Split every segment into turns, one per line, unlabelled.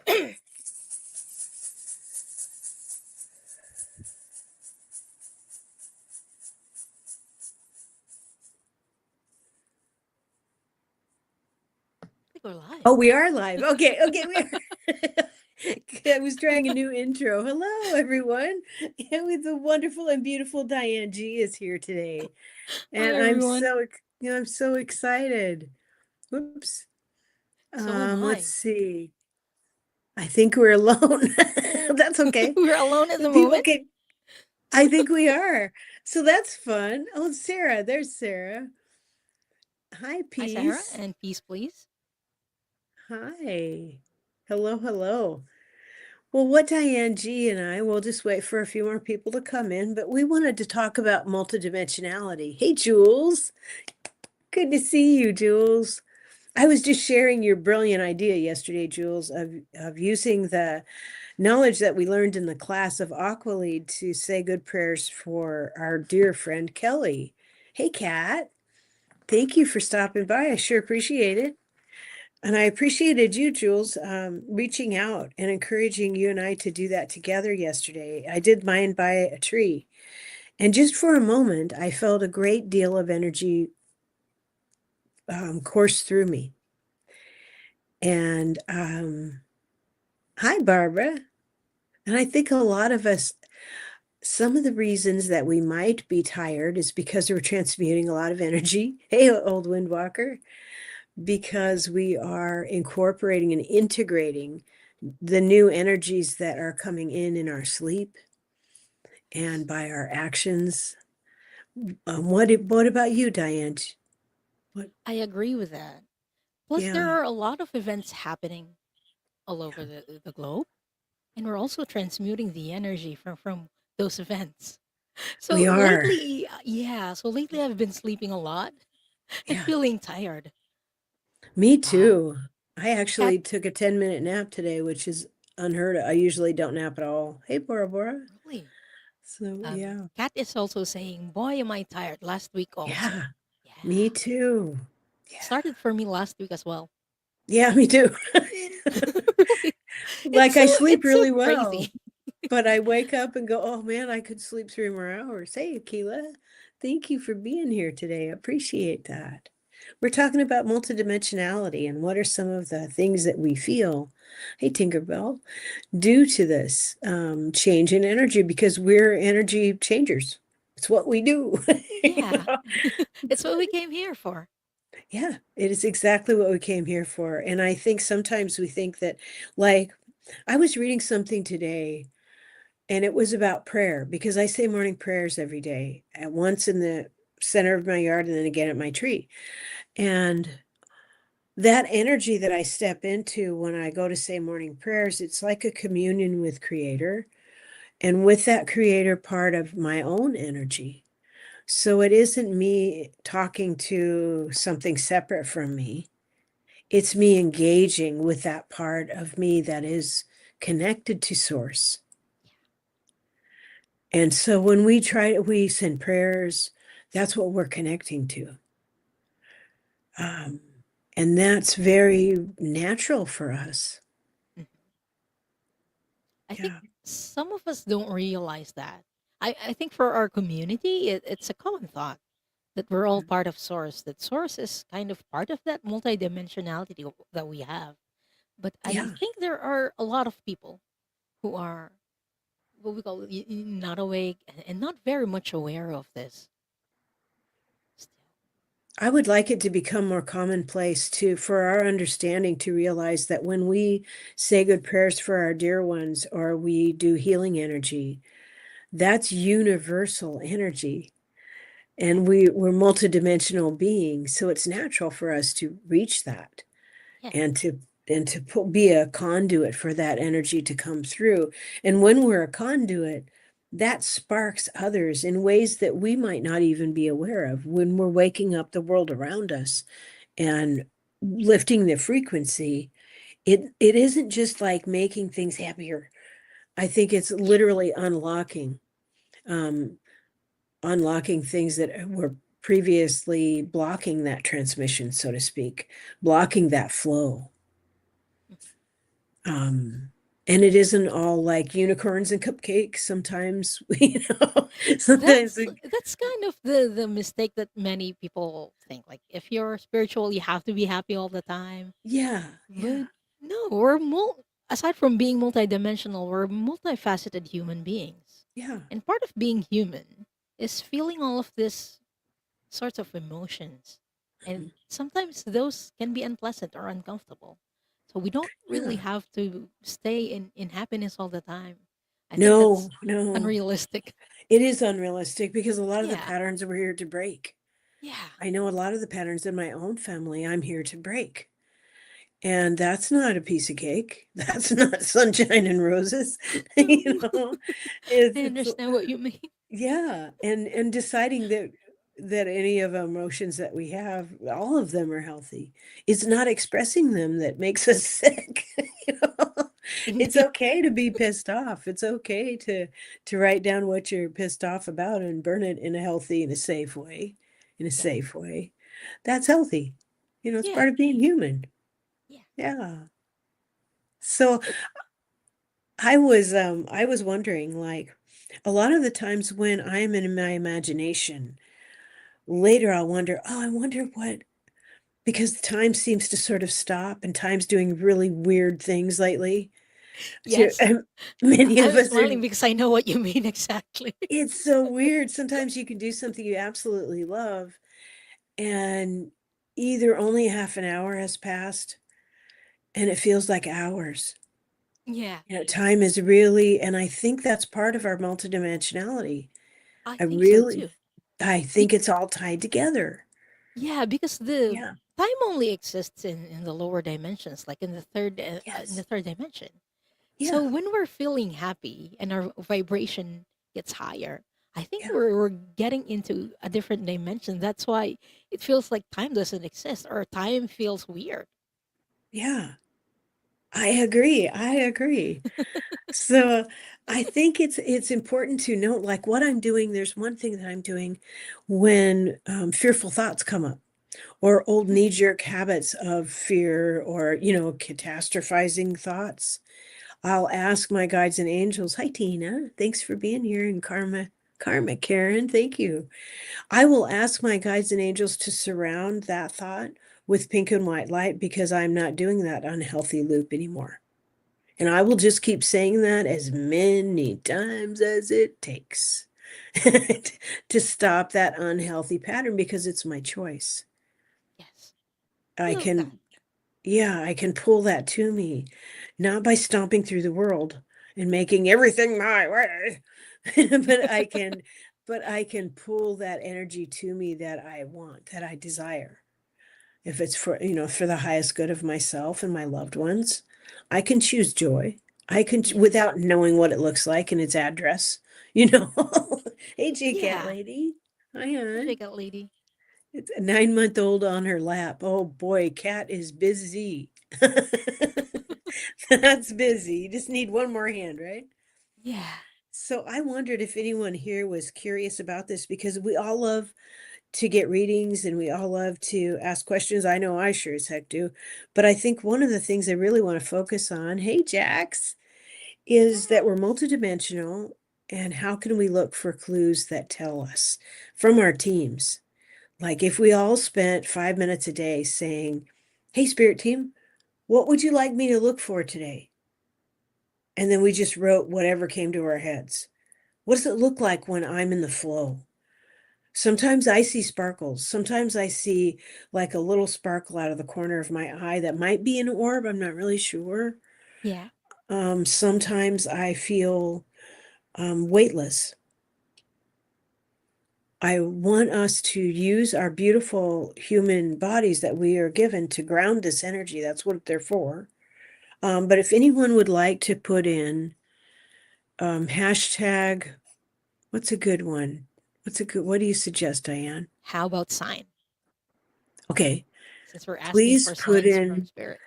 think we're live.
Oh, we are live. Okay, we are. I was trying a new intro. Hello, everyone. With the wonderful and beautiful Diane G is here today,
Hi,
and
everyone.
I'm so excited. Whoops.
So am
Let's
I.
see. I think we're alone. That's okay.
We're alone at the
People
moment.
can. I think we are. So that's fun. Oh, Sarah. There's Sarah. Hi,
Hi, Sarah,
Peace.
and peace, please.
Hi. Hello, hello. Well, what Diane G and I will just wait for a few more people to come in, but we wanted to talk about multidimensionality. Hey, Jules. Good to see you, Jules. I was just sharing your brilliant idea yesterday, Jules, of using the knowledge that we learned in the class of Aqualid to say good prayers for our dear friend Kelly. Hey, Kat. Thank you for stopping by. I sure appreciate it. And I appreciated you, Jules, reaching out and encouraging you and I to do that together yesterday. I did mine by a tree. And just for a moment, I felt a great deal of energy course through me. And hi, Barbara. And I think a lot of us, some of the reasons that we might be tired is because we're transmuting a lot of energy. Hey, old Windwalker. Because we are incorporating and integrating the new energies that are coming in our sleep and by our actions. What about you, Diane? What?
I agree with that. Plus, there
Yeah,
are a lot of events happening all over the globe, and we're also transmuting the energy from those events. So
we are.
lately, so lately I've been sleeping a lot and
Yeah,
feeling tired.
me
Uh,
too. I
Kat,
actually took a 10-minute nap today, which is unheard of. I usually don't nap at all. Hey, Bora Bora.
really.
So, yeah.
Kat is also saying, "Boy, am I tired." Last week also.
Yeah, me
Yeah,
too. Yeah.
started for me last week as well.
Yeah, me too.
Really,
Like I sleep
it's so
really well.
crazy.
But I wake up and go, oh man, I could sleep 3 more hours. Hey, Akila, thank you for being here today. I appreciate that. We're talking about multidimensionality and what are some of the things that we feel, hey, Tinkerbell, due to this change in energy because we're energy changers. It's what we do. You
Yeah,
know?
it's what we came here for.
Yeah, it is exactly what we came here for. And I think sometimes we think that, like, I was reading something today. And it was about prayer because I say morning prayers every day, at once in the center of my yard and then again at my tree. And that energy that I step into when I go to say morning prayers, it's like a communion with Creator and with that Creator part of my own energy. So it isn't me talking to something separate from me. It's me engaging with that part of me that is connected to Source. And so when we send prayers, that's what we're connecting to. Um, and that's very natural for us.
Mhm. I think
Yeah.
some of us don't realize that. I think for our community, it's a common thought that we're all part of Source, that Source is kind of part of that multidimensionality that we have. But I
Yeah.
think there are a lot of people who are what we call not awake and not very much aware of this. Still.
I would like it to become more commonplace for our understanding to realize that when we say good prayers for our dear ones or we do healing energy, that's universal energy.
Yeah,
And we're multidimensional beings. So it's natural for us to reach that.
yeah,
and to be a conduit for that energy to come through. And when we're a conduit, that sparks others in ways that we might not even be aware of when we're waking up the world around us and lifting the frequency. It isn't just like making things happier. I think it's literally um, unlocking things that were previously blocking that transmission, so to speak, blocking that flow. Um, and it isn't all like unicorns and cupcakes. Sometimes, sometimes
That's kind of the mistake that many people think. Like if you're spiritual, you have to be happy all the time.
yeah, yeah,
But no, aside from being multidimensional, we're multifaceted human beings.
yeah,
And part of being human is feeling all of this sorts of emotions. And sometimes those can be unpleasant or uncomfortable. So we don't really
yeah.
have to stay in happiness all the time. I think
No,
that's
no,
unrealistic.
it is unrealistic because a lot of the
Yeah.
patterns we're here to break.
Yeah.
I know a lot of the patterns in my own family I'm here to break. And that's not a piece of cake. That's not sunshine and roses. You
No.
know,
I
it's
understand what you mean.
yeah, and deciding that any of emotions that we have, all of them are healthy. It's not expressing them that makes us sick. You know, it's
Indeed.
okay to be pissed off. It's okay to write down what you're pissed off about and burn it in a healthy, in a safe way, in a
Yeah.
safe way. That's healthy. You know, it's
Yeah.
part of being human.
Yeah.
Yeah. So
It,
I was wondering, like, a lot of the times when I'm in my imagination, later I'll wonder, oh, I wonder what, because time seems to sort of stop and time's doing really weird things lately. To
yes.
many of
I'm
us are,
smiling because I know what you mean exactly.
it's so weird. Sometimes you can do something you absolutely love, and either only half an hour has passed and it feels like hours.
Yeah.
You know, time is really, and I think that's part of our multidimensionality.
I
I
think so
really,
too.
I think it's all tied together.
Yeah, because the
Yeah.
time only exists in the lower dimensions, like in the
Yes.
third dimension. So
Yeah.
when we're feeling happy and our vibration gets higher, I think
Yeah.
we're getting into a different dimension. That's why it feels like time doesn't exist or time feels weird.
Yeah. I agree. I agree. So I think it's important to note, like, what I'm doing. There's one thing that I'm doing when fearful thoughts come up, or old
Mm.
knee-jerk habits of fear, or catastrophizing thoughts. I'll ask my guides and angels, hi Tina, thanks for being here, and Karma Karen, thank you. I will ask my guides and angels to surround that thought with pink and white light, because I'm not doing that unhealthy loop anymore. And I will just keep saying that as many times as it takes to stop that unhealthy pattern, because it's my choice.
Yes.
I
Love that.
can, yeah, I can pull that to me, not by stomping through the world and making everything my way, but I can pull that energy to me that I want, that I desire. If it's for, for the highest good of myself and my loved ones, I can choose joy. I can,
Yes.
without knowing what it looks like and its address, you know. Hey, G Cat
Yeah.
lady. Hi,
Hi,
hon.
Jacob lady.
It's a 9-month-old on her lap. Oh boy, Cat is busy. That's busy. You just need one more hand, right?
Yeah.
So I wondered if anyone here was curious about this, because we all love to get readings and we all love to ask questions. I know I sure as heck do. But I think one of the things I really want to focus on, hey Jax, is that we're multidimensional, and how can we look for clues that tell us from our teams? Like if we all spent 5 minutes a day saying, hey, spirit team, what would you like me to look for today? And then we just wrote whatever came to our heads. What does it look like when I'm in the flow? Sometimes I see sparkles. Sometimes I see like a little sparkle out of the corner of my eye that might be an orb. I'm not really sure.
Yeah.
Sometimes I feel weightless. I want us to use our beautiful human bodies that we are given to ground this energy. That's what they're for. But if anyone would like to put in hashtag, what's a good one? What do you suggest, Diane?
How about sign?
Okay,
Since we're asking
please
for
put
signs from
in,
spirit.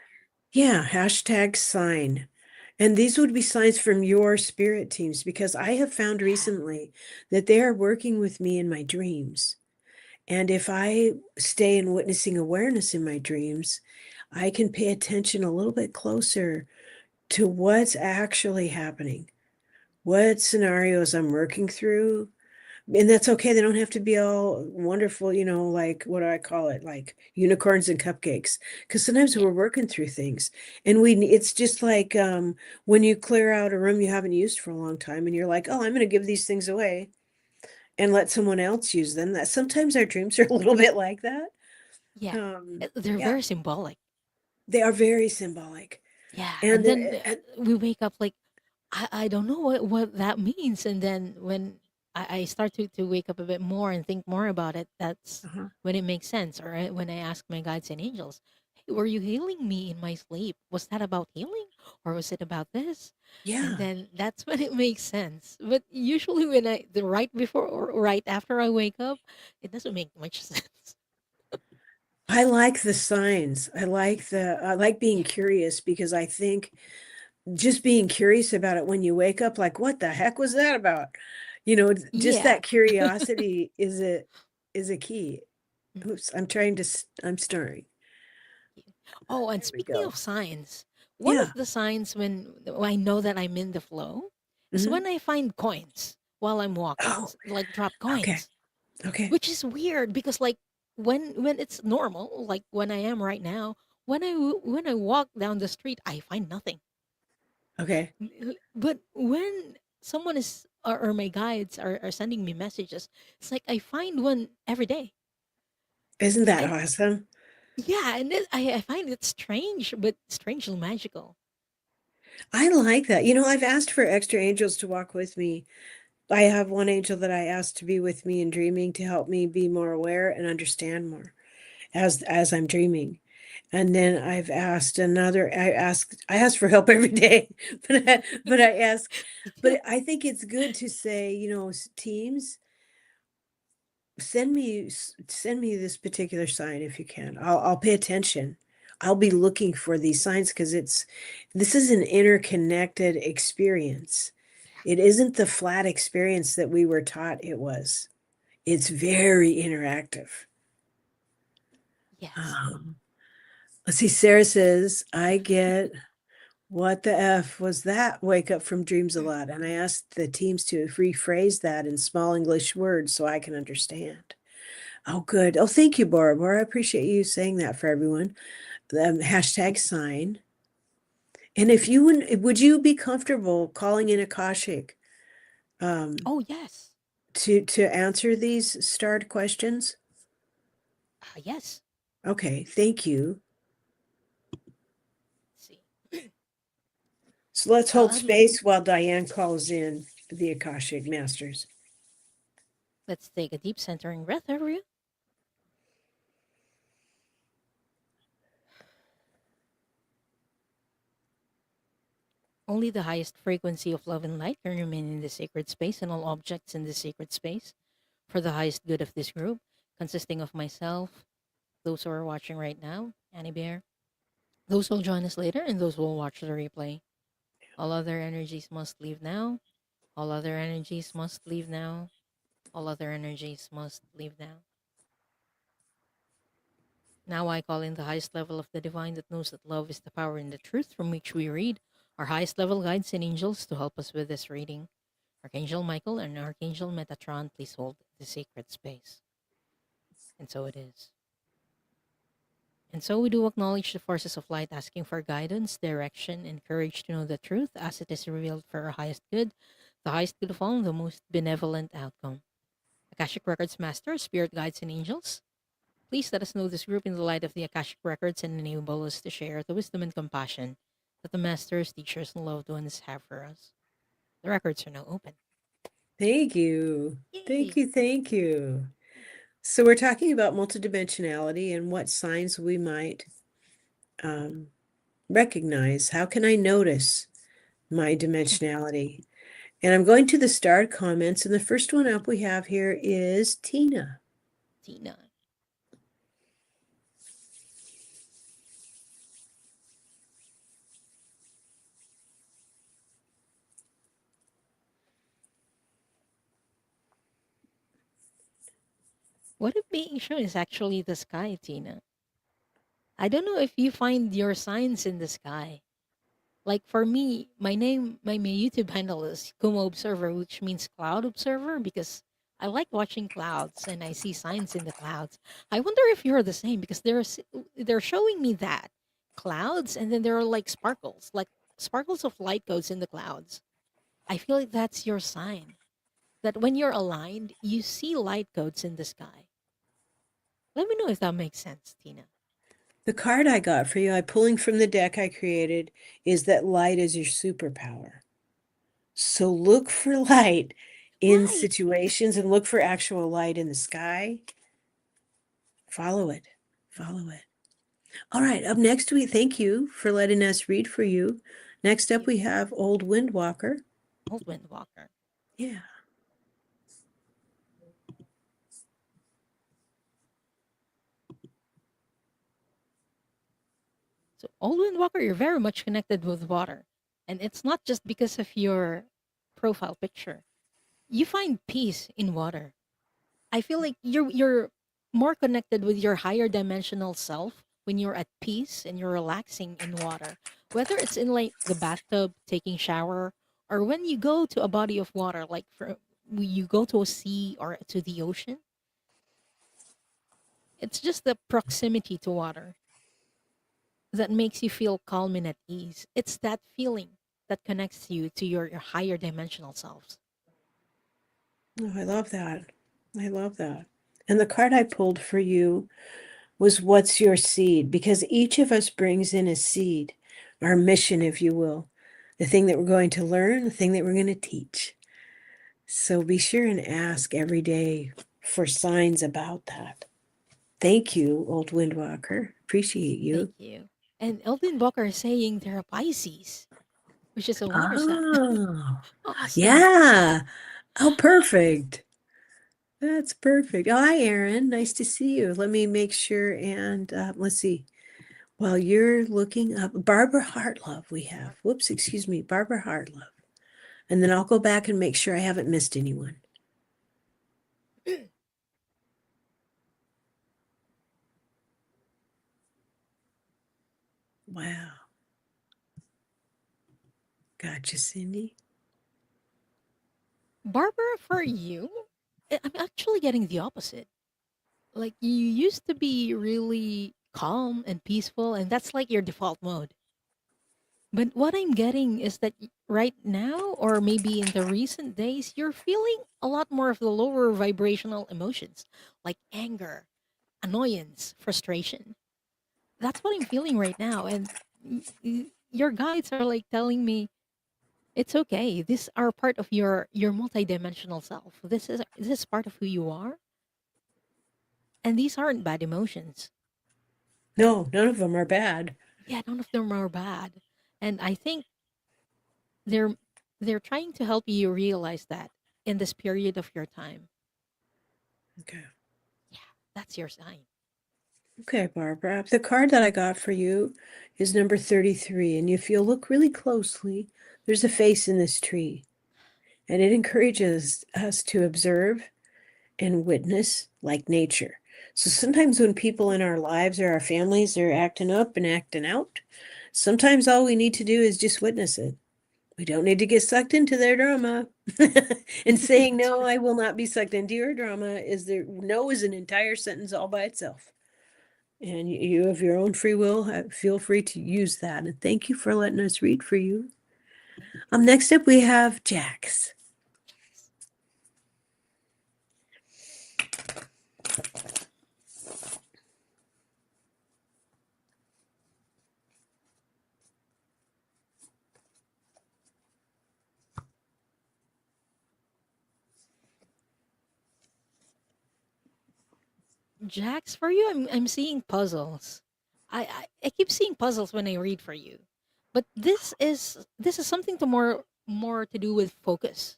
yeah, hashtag sign. And these would be signs from your spirit teams, because I have found
Yeah.
recently that they are working with me in my dreams. And if I stay in witnessing awareness in my dreams, I can pay attention a little bit closer to what's actually happening, what scenarios I'm working through. And that's okay. They don't have to be all wonderful, like what do I call it? Like unicorns and cupcakes. Because sometimes
Yeah.
we're working through things and it's just like when you clear out a room you haven't used for a long time and you're like, oh, I'm going to give these things away and let someone else use them. That sometimes our dreams are a little bit like that.
Yeah. They're
Yeah,
very symbolic.
they are very symbolic.
Yeah.
And
And then
and
we wake up like, I don't know what that means. And then when I start to wake up a bit more and think more about it, that's
uh-huh.
when it makes sense. Or when I ask my guides and angels, hey, were you healing me in my sleep? Was that about healing? Or was it about this? And
Yeah,
then that's when it makes sense. But usually when the right before or right after I wake up, it doesn't make much sense.
I like the signs. I like being
Yeah.
curious because I think just being curious about it when you wake up, like, what the heck was that about? Just
Yeah.
that curiosity is a key. Oops, I'm stirring.
Oh, and
There we
speaking
go.
of signs, one
Yeah.
of the signs when I know that I'm in the flow is
Hmm.
when I find coins while I'm walking,
Oh,
like drop
okay.
coins,
Okay.
which is weird because like when it's normal, like when I am right now, when I walk down the street, I find nothing.
Okay.
But when someone is or my guides are sending me messages, it's like I find one every day.
Isn't that
And
awesome?
yeah, and I find it strange, but strangely magical.
I like that. I've asked for extra angels to walk with me. I have one angel that I asked to be with me in dreaming to help me be more aware and understand more as I'm dreaming. And then I ask for help every day, but I think it's good to say, teams, send me this particular sign if you can. I'll pay attention. I'll be looking for these signs because this is an interconnected experience. It isn't the flat experience that we were taught it was. It's very interactive.
Yes.
Um, let's see. Sarah says, I get what the F was that? Wake up from dreams a lot. And I asked the teams to rephrase that in small English words so I can understand. Oh, good. Oh, thank you, Bora. Bora, I appreciate you saying that for everyone. Hashtag sign. And if you would you be comfortable calling in Akashic um,
Oh, yes.
to answer these starred questions?
Yes.
Okay, thank you.
Let's see.
So let's hold
Let me
space while Diane calls in the Akashic Masters.
let's take a deep centering breath, everyone. Only the highest frequency of love and light can remain in the sacred space and all objects in the sacred space for the highest good of this group, consisting of myself, those who are watching right now, Anniebear, those who will join us later, and those who will watch the replay. All other energies must leave now. All other energies must leave now. All other energies must leave now. Now I call in the highest level of the divine that knows that love is the power and the truth from which we read, our highest level guides and angels to help us with this reading. Archangel Michael and Archangel Metatron, please hold the sacred space. And so it is. And so we do acknowledge the forces of light asking for guidance, direction, and courage to know the truth as it is revealed for our highest good, the highest good of all, and the most benevolent outcome. Akashic Records Master, Spirit Guides, and Angels, please let us know this group in the light of the Akashic Records and enable us to share the wisdom and compassion that the Masters, teachers, and loved ones have for us. The records are now open.
Thank you. Thank
Yay!
you. Thank you. So we're talking about multidimensionality and what signs we might um, recognize. How can I notice my dimensionality? And I'm going to the starred comments, and the first one up we have here is Tina.
Tina. What is being shown is actually the sky, Tina. I don't know if you find your signs in the sky. Like for me, my YouTube handle is Kumo Observer, which means cloud observer, because I like watching clouds and I see signs in the clouds. I wonder if you're the same, because they're showing me that clouds, and then there are like sparkles of light codes in the clouds. I feel like that's your sign that when you're aligned, you see light codes in the sky. Let me know if that makes sense, Tina.
The card I got for you, I'm pulling from the deck I created, is that light is your superpower. So look for light in
Light.
situations and look for actual light in the sky. Follow it. Follow it. All right, up next, we thank you for letting us read for you. Next up,
You,
we have Old Windwalker.
Old Windwalker.
Yeah.
So, Old Windwalker, you're very much connected with water. And it's not just because of your profile picture. You find peace in water. I feel like you're more connected with your higher dimensional self when you're at peace and you're relaxing in water. Whether it's in like the bathtub, taking shower, or when you go to a body of water, like when you go to a sea or to the ocean, it's just the proximity to water that makes you feel calm and at ease. It's that feeling that connects you to your higher dimensional selves.
Oh, I love that. I love that. And the card I pulled for you was What's Your Seed? Because each of us brings in a seed, our mission, if you will, the thing that we're going to learn, the thing that we're going to teach. So be sure and ask every day for signs about that. Thank you, Old Windwalker. Appreciate
Thank
you.
you. And Elvin Booker is saying they're Pisces, which is a water sign.
Oh,
Awesome.
yeah. Oh, perfect. That's perfect. Oh, hi, Aaron. Nice to see you. Let me make sure and let's see. While you're looking up, Barbara Hartlove, we have. Whoops, excuse me, Barbara Hartlove. And then I'll go back and make sure I haven't missed anyone. Wow. Gotcha, Cindy.
Barbara, for you, I'm actually getting the opposite. Like you used to be really calm and peaceful, and that's like your default mode. But what I'm getting is that right now, or maybe in the recent days, you're feeling a lot more of the lower vibrational emotions, like anger, annoyance, frustration. That's what I'm feeling right now. And your guides are like telling me it's okay. These are part of your multidimensional self. This is part of who you are, and these aren't bad emotions.
No, none of them are bad.
Yeah, none of them are bad. And I think they're they're trying to help you realize that in this period of your time.
Okay.
Yeah, that's your sign.
Okay, Barbara. The card that I got for you is number 33. And if you look really closely, there's a face in this tree. And it encourages us to observe and witness like nature. So sometimes when people in our lives or our families are acting up and acting out, sometimes all we need to do is just witness it. We don't need to get sucked into their drama. And saying
That's
no,
right.
I will not be sucked into your drama is there. No is an entire sentence all by itself. And you have your own free will. Feel free to use that. And thank you for letting us read for you.
Thank you.
Next up, we have Jax.
Jax, for you, I'm seeing puzzles. I keep seeing puzzles when I read for you, but this is something to more to do with focus.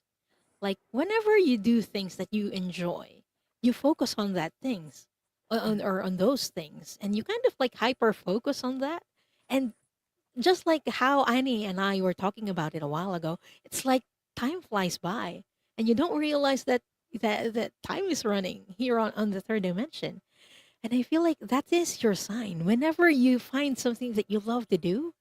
Like whenever you do things that you enjoy, you focus on that things, or on those things, and you kind of like hyper focus on that. And just like how Annie and I were talking about it a while ago, it's like time flies by, and you don't realize that time is running here on the third dimension. And I feel like that is your sign. Whenever you find something that you love to do,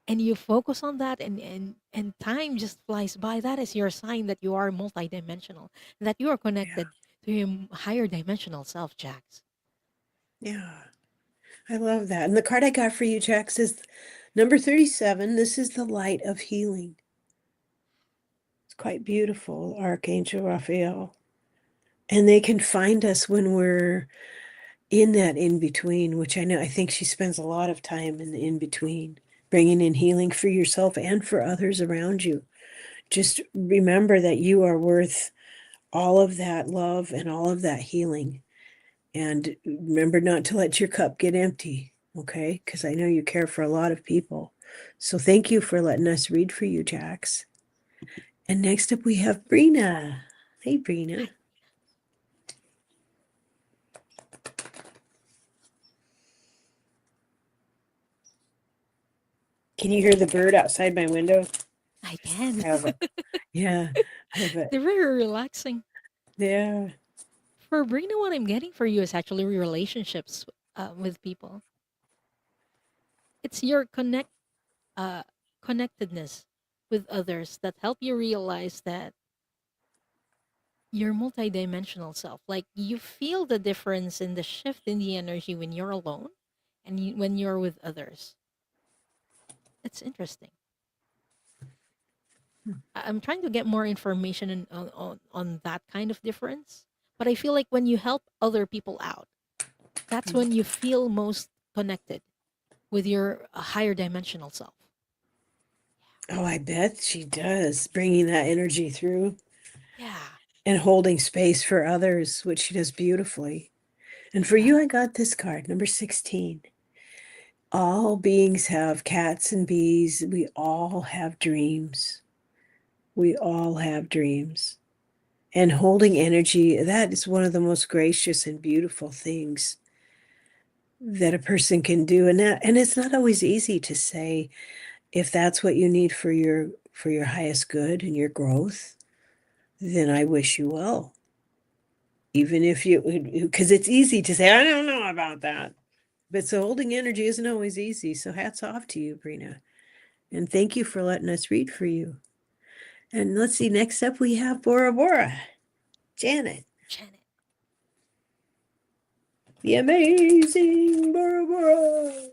and you focus on that, and time just flies by. That is your sign that you are multidimensional, that you are
Yeah.
connected to your higher dimensional self, Jax.
Yeah. I love that. And the card I got for you, Jax, is number 37. This is the light of healing. It's quite beautiful, Archangel Raphael. And they can find us when we're in that in between, which I think she spends a lot of time in the in between, bringing in healing for yourself and for others around you. Just remember that you are worth all of that love and all of that healing. And remember not to let your cup get empty, okay? Because I know you care for a lot of people. So thank you for letting us read for you, Jax. And next up we have Brina. Hey, Brina. Can you hear the bird outside my window?
I can.
I have a, yeah, I have a,
They're very relaxing.
yeah.
For Brina, what I'm getting for you is actually relationships with people. It's your uh, connectedness with others that help you realize that your multidimensional self. Like you feel the difference in the shift in the energy when you're alone and when you're with others. It's interesting. I'm trying to get more information on that kind of difference. But I feel like when you help other people out, that's when you feel most connected with your higher dimensional self.
Oh, I bet she does, bringing that energy through
Yeah.
and holding space for others, which she does beautifully. And for
Yeah.
you, I got this card, number 16. All beings have cats and bees. We all have dreams. We all have dreams. And holding energy, that is one of the most gracious and beautiful things that a person can do. And it's not always easy to say if that's what you need for your highest good and your growth, then I wish you well. Even if you, because it's easy to say, I don't know about that. But so holding energy isn't always easy. So hats off to you, Brina. And thank you for letting us read for you. And let's see, next up we have Bora Bora, Janet,
Janet.
the amazing Bora Bora.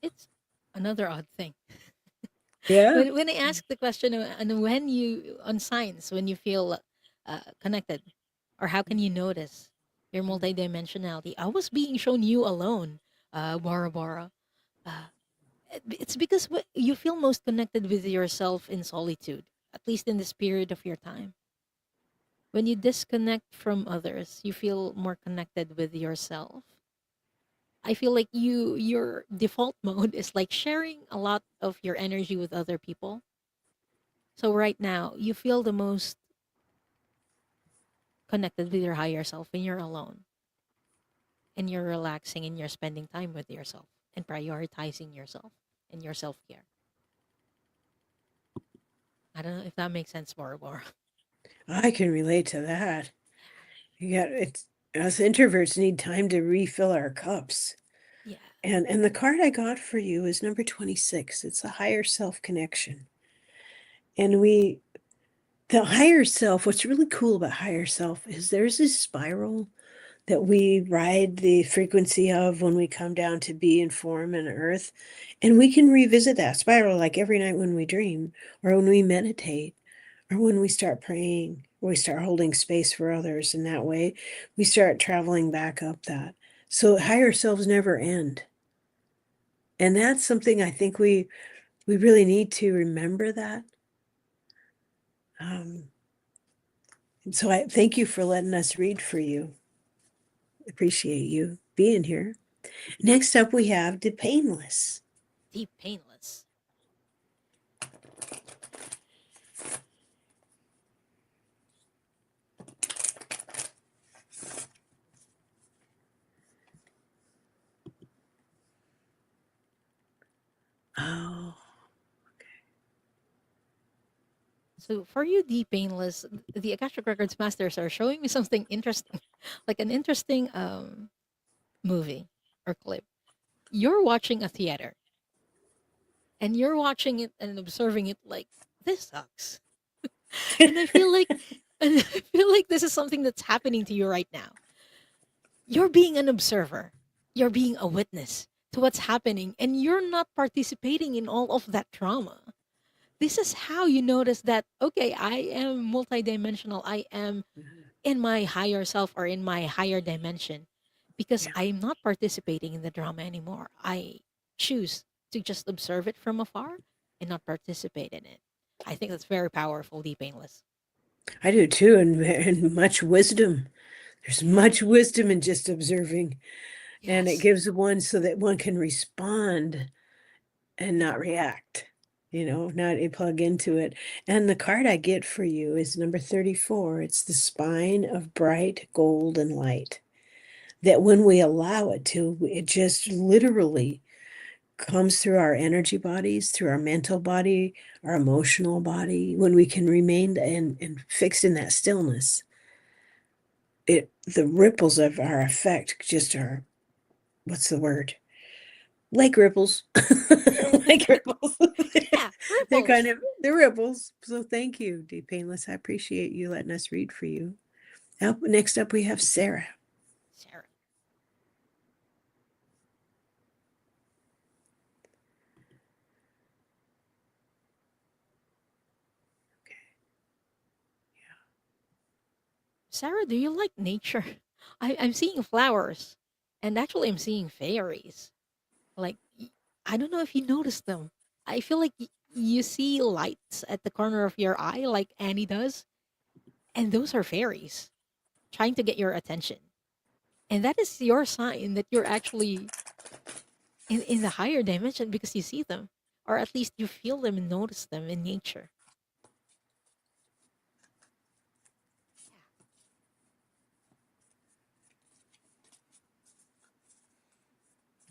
It's another odd thing.
Yeah.
When I ask the question and when you on signs when you feel connected, or how can you notice your multidimensionality? I was being shown you alone, Bora Bora. Uh, it's because you feel most connected with yourself in solitude, at least in this period of your time. When you disconnect from others, you feel more connected with yourself. I feel like your default mode is like sharing a lot of your energy with other people. So right now, you feel the most connected with your higher self when you're alone and you're relaxing and you're spending time with yourself and prioritizing yourself and your self-care. I don't know if that makes sense, Bora Bora.
I can relate to that. You got it's us introverts need time to refill our cups.
Yeah.
And the card I got for you is number 26. It's a higher self connection. And the higher self, what's really cool about higher self is there's this spiral that we ride the frequency of when we come down to be in form and earth. And we can revisit that spiral like every night when we dream or when we meditate or when we start praying, or we start holding space for others. In that way, we start traveling back up that. So higher selves never end. And that's something I think we really need to remember that. Um, so I thank you for letting us read for you. Appreciate you being here. Next up, we have the painless.
Deep painless.
Oh,
So for you, the painless, the Akashic Records masters are showing me something interesting, like an interesting movie or clip. You're watching a theater and you're watching it and observing it like this sucks. And I feel like and I feel like this is something that's happening to you right now. You're being an observer. You're being a witness to what's happening and you're not participating in all of that trauma. This is how you notice that okay, I am multidimensional. I am in my higher self or in my higher dimension because
Yeah,
I'm not participating in the drama anymore. I choose to just observe it from afar and not participate in it. I think that's very powerful, the painless.
I do too, and much wisdom. There's much wisdom in just observing, and it
Yes.
gives one so that one can respond and not react, not plug into it. And the card I get for you is number 34. It's the spine of bright golden light. That when we allow it to, it just literally comes through our energy bodies, through our mental body, our emotional body, when we can remain and fixed in that stillness. The ripples of our effect just are, what's the word? Lake ripples. Lake ripples.
Yeah,
They're kind
ripples.
of they're ripples. So thank you, Deep Painless. I appreciate you letting us read for you. Next up we have Sarah.
Sarah. Sarah, do you like nature? I'm seeing flowers, and actually, I'm seeing fairies. Like, I don't know if you noticed them. I feel like you see lights at the corner of your eye, like Annie does, and those are fairies trying to get your attention. And that is your sign that you're actually in the higher dimension because you see them, or at least you feel them and notice them in nature.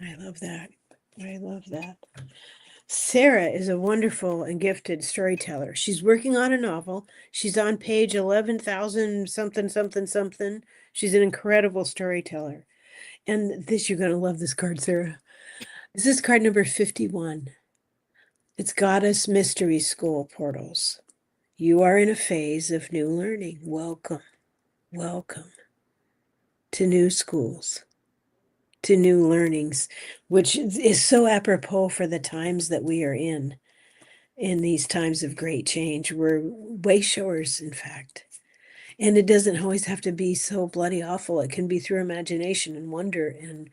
I love that. I love that. Sarah is a wonderful and gifted storyteller. She's working on a novel. She's on page 11,000 something, something, something. She's an incredible storyteller. And this, you're going to love this card, Sarah. This is card number 51. It's Goddess Mystery School Portals. You are in a phase of new learning. Welcome, welcome to new schools, to new learnings, which is so apropos for the times that we are in these times of great change. We're way showers, in fact. And it doesn't always have to be so bloody awful. It can be through imagination and wonder and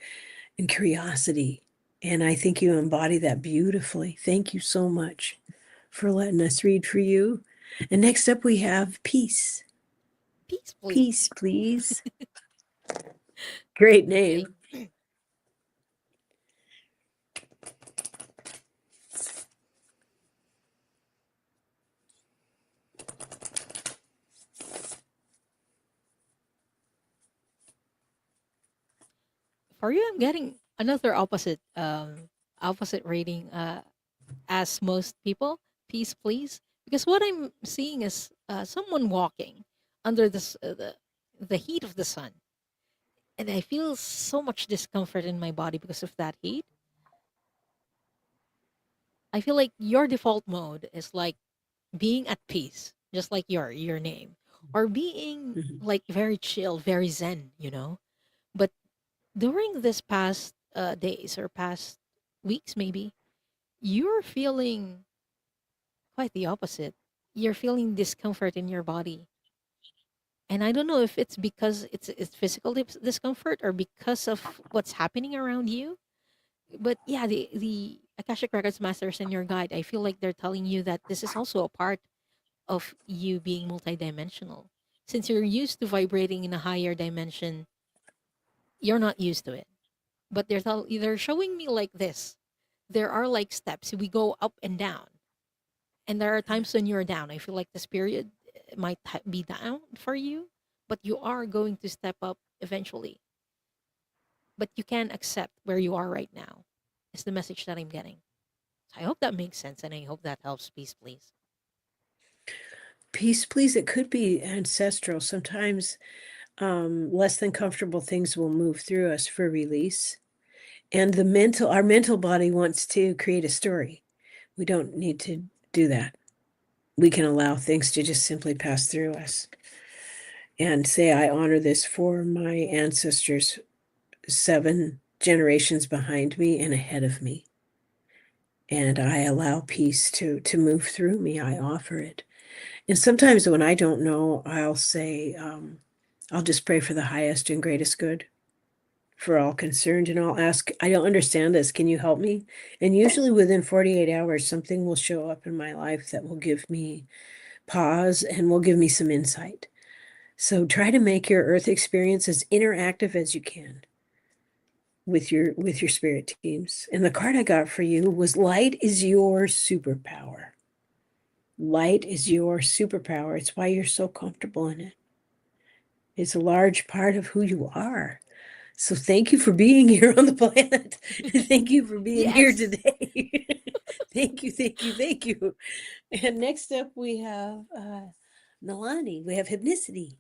curiosity. And I think you embody that beautifully. Thank you so much for letting us read for you. And next up, we have Peace.
Peace,
Peace,
please.
please. Great
Okay.
name.
For you, I'm getting another opposite rating as most people. Peace, please, because what I'm seeing is someone walking under the heat of the sun, and I feel so much discomfort in my body because of that heat. I feel like your default mode is like being at peace, just like your name, or being
Mhm.
like very chill, very zen, But during this past days or past weeks, maybe you're feeling quite the opposite. You're feeling discomfort in your body, and I don't know if it's because it's physical discomfort or because of what's happening around you. But yeah, the Akashic Records Masters and your guide, I feel like they're telling you that this is also a part of you being multidimensional. Since you're used to vibrating in a higher dimension, you're not used to it. But they're showing me like this. There are like steps. We go up and down. And there are times when you're down. I feel like this period might be down for you, but you are going to step up eventually. But you can accept where you are right now, is the message that I'm getting. So I hope that makes sense and I hope that helps. Peace, please.
peace, please. It could be ancestral. Sometimes less than comfortable things will move through us for release. And our mental body wants to create a story. We don't need to do that. We can allow things to just simply pass through us and say, I honor this for my ancestors 7 generations behind me and ahead of me. And I allow peace to move through me. I offer it. And sometimes when I don't know, I'll say, I'll just pray for the highest and greatest good for all concerned. And I'll ask, I don't understand this. Can you help me? And usually within 48 hours, something will show up in my life that will give me pause and will give me some insight. So try to make your earth experience as interactive as you can with your spirit teams. And the card I got for you was light is your superpower. Light is your superpower. It's why you're so comfortable in it. It's a large part of who you are. So thank you for being here on the planet. Thank you for being here
Yes.
today. Thank you, thank you, thank you. And next up we have Nalani. We have hypnicity.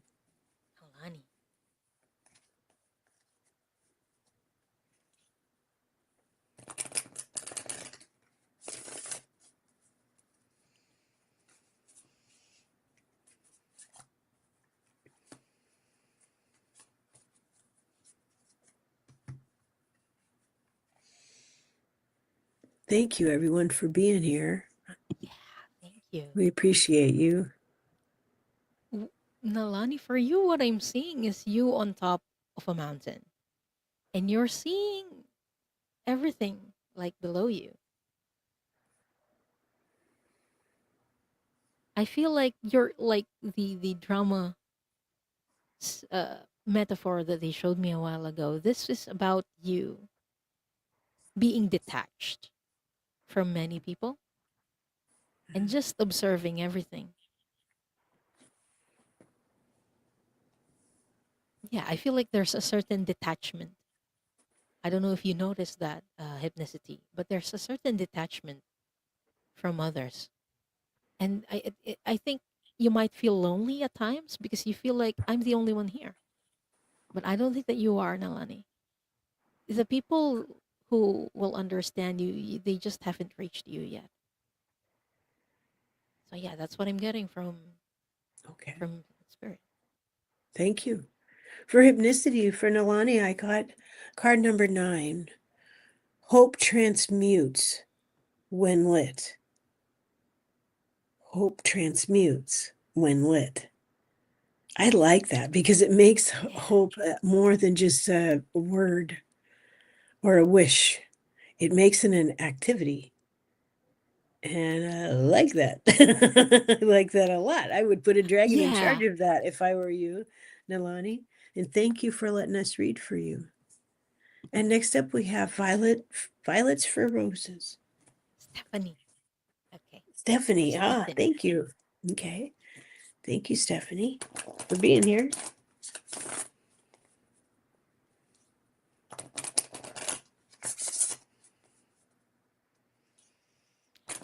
Alani.
Thank you, everyone, for being here.
Yeah, thank you.
We appreciate you.
Nalani, for you, what I'm seeing is you on top of a mountain. And you're seeing everything like below you. I feel like you're like the drama metaphor that they showed me a while ago. This is about you being detached from many people and just observing everything. Yeah, I feel like there's a certain detachment. I don't know if you noticed that, hypnicity, but there's a certain detachment from others. And I think you might feel lonely at times because you feel like I'm the only one here. But I don't think that you are, Nalani. The people who will understand you, they just haven't reached you yet. So yeah, that's what I'm getting
Okay.
from spirit.
Thank you. For hypnicity, for Nalani, I got card number 9. Hope transmutes when lit. Hope transmutes when lit. I like that because it makes
Yeah.
hope more than just a word or a wish. It makes it an activity. And I like that. I like that a lot. I would put a dragon in
Yeah.
charge of that if I were you, Nalani. And thank you for letting us read for you. And next up we have violets for roses.
Stephanie. Okay.
Stephanie.
Stephanie.
Thank you. Okay. Thank you, Stephanie, for being here.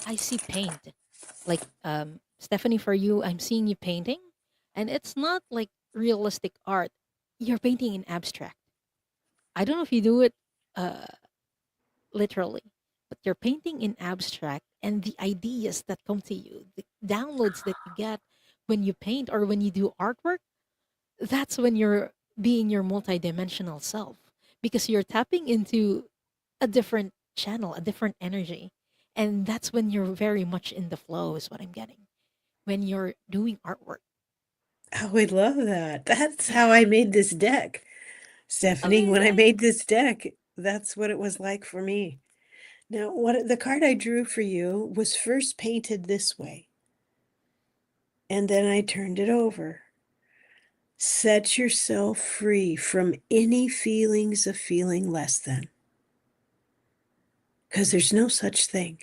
I see paint. Like Stephanie, for you, I'm seeing you painting, and it's not like realistic art. You're painting in abstract. I don't know if you do it uh literally, but you're painting in abstract, and the ideas that come to you, the downloads that you get when you paint or when you do artwork, that's when you're being your multidimensional self because you're tapping into a different channel, a different energy. And that's when you're very much in the flow, is what I'm getting when you're doing artwork.
Oh, I love that. That's how
Yeah.
I made this deck, Stephanie. When I
Amazing.
made this deck, that's what it was like for me. Now, what the card I drew for you was first painted this way, and then I turned it over. Set yourself free from any feelings of feeling less than, because there's no such thing.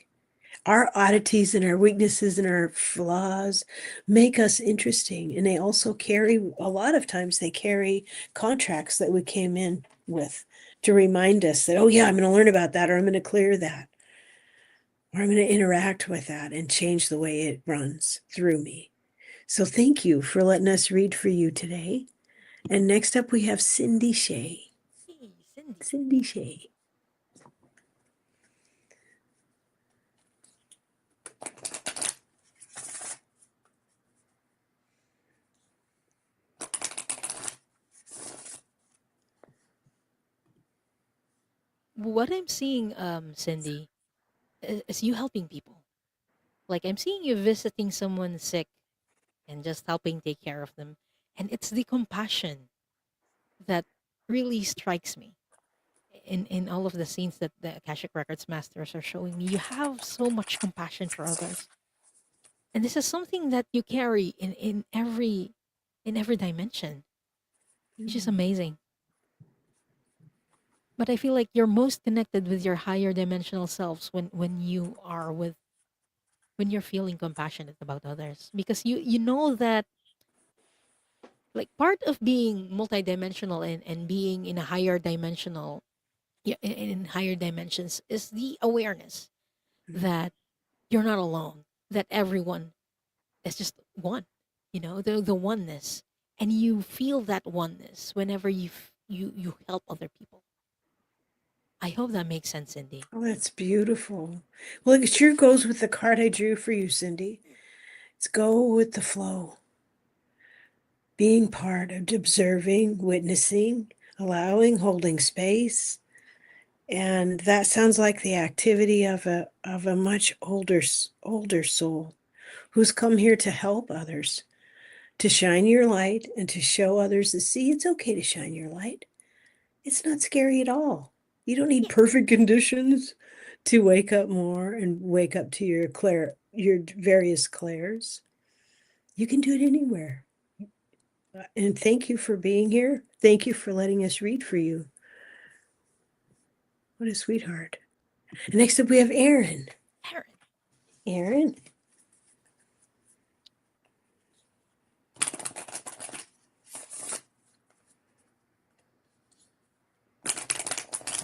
Our oddities and our weaknesses and our flaws make us interesting. And they also carry, a lot of times, they carry contracts that we came in with to remind us that, oh, yeah, I'm going to learn about that, or I'm going to clear that, or I'm going to interact with that and change the way it runs through me. So thank you for letting us read for you today. And next up, we have Cindy Shea.
Hey, Cindy.
Cindy Shea.
What I'm seeing, Cindy, is you helping people. Like I'm seeing you visiting someone sick and just helping take care of them. And it's the compassion that really strikes me in all of the scenes that the Akashic Records masters are showing me. You have so much compassion for others. And this is something that you carry in every dimension, which is amazing. But I feel like you're most connected with your higher dimensional selves when you are with when you're feeling compassionate about others because you know that like part of being multidimensional and being in a higher dimensional yeah, in higher dimensions is the awareness that you're not alone, that everyone is just one, the oneness. And you feel that oneness whenever you help other people. I hope that makes sense, Cindy.
Oh, that's beautiful. Well, it sure goes with the card I drew for you, Cindy. It's go with the flow. Being part of observing, witnessing, allowing, holding space. And that sounds like the activity of a much older soul who's come here to help others, to shine your light and to show others to see it's okay to shine your light. It's not scary at all. You don't need
Yeah,
perfect conditions to wake up more and wake up to your various clairs. You can do it anywhere. And thank you for being here. Thank you for letting us read for you. What a sweetheart. And next up, we have Aaron.
Aaron.
Aaron.